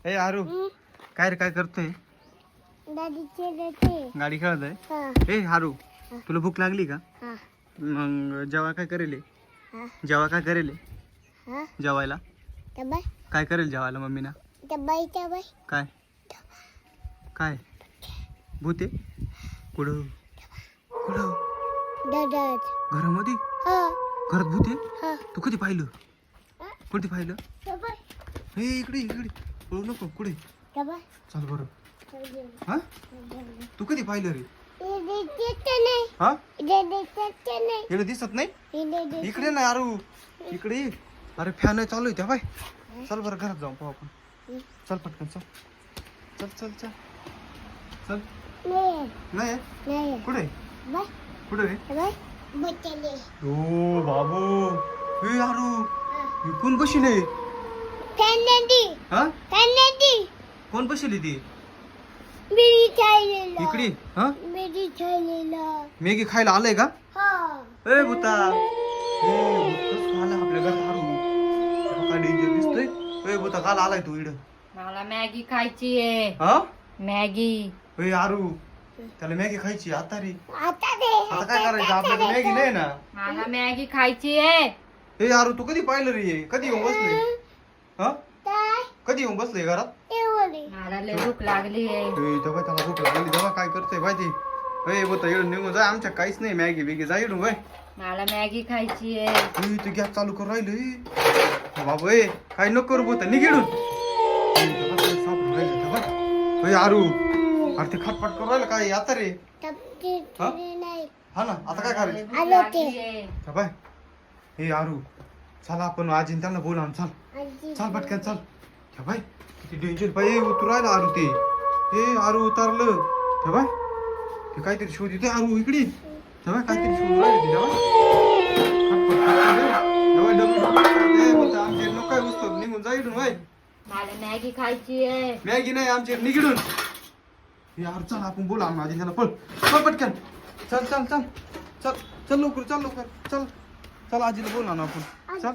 ए आरू काय रे काय करतोय? गाडी खेळत आहे. ए हारू तुला भूक लागली का? मग जेव्हा काय करेल? जेव्हा काय करेल? जेवायला काय करेल जेवायला मम्मी ना? काय काय भूते कुठं कुठं घरामध्ये? घरात भूते? तू कधी पाहिलं? कधी पाहिलं? हे इकडे इकडे पळू नको. कुठे? चल बरं. हा तू कधी पाहिलं रे? हा इकडे दिसत नाही. इकडे नाही आरू इकडे. अरे फॅन चालू आहे त्या बाय. चल बरं घरात जाऊ पाहू आपण. चल पटकन चल चल चल चल चल. नाही कुठे कुठे रे? ओ बाबू हे आरू कोण बसले? हा कोण बसली ती इकडे? हा मॅगी खायला आलंय का? ए भूता आला आपल्या घरात आरू. काय डेंजर दिसतोय. ए भूता काल आलाय तू इकडं? मला मॅगी खायची आहे. हा मॅगी. ए आरू त्याला मॅगी खायची आता रे. आता काय करायचं आपल्याला मॅगी नाही ना. मला मॅगी खायची आहे. ए आरू तू कधी पाहिलं रे? कधी येऊन बसले? हा कधी येऊन बसले घरात? मला लय भूक लागली आहे. तेव्हा त्याला भूक लागली तेव्हा काय करतोय माहिती? ए बोता इकडून निघून जा. आमच्या काहीच नाही मॅगी बिगी जा इकडून. वय मला मॅगी खायची आहे. तू गॅस चालू करून राहिलो बाबा. ए काय नको करू बोता निघ इकडून. आरू अरे ते खटपट करून राहिलं काय आता रे? हा ना आता काय करायचं बाय? हे आरू चला आपण आजी त्यांना बोला. चल चल पटकन चल. बाय किती डेंजर बाई उतरू राहिला आरू ते. हे आरू उतरलं बाय. ते काहीतरी शोध येते आरू इकडे. तेव्हा काहीतरी शोध राहिले आमच्या नको काय उचतो निघून जा इकडून. वय मला मॅगी खायची आहे. मॅगी नाही आमच्या निघडून. यार चल आपण बोला माझी त्यांना. पळ पळ पटकन चल चल चल चल चल लवकर चल लवकर चल चल आजीला बोला ना आपण. चल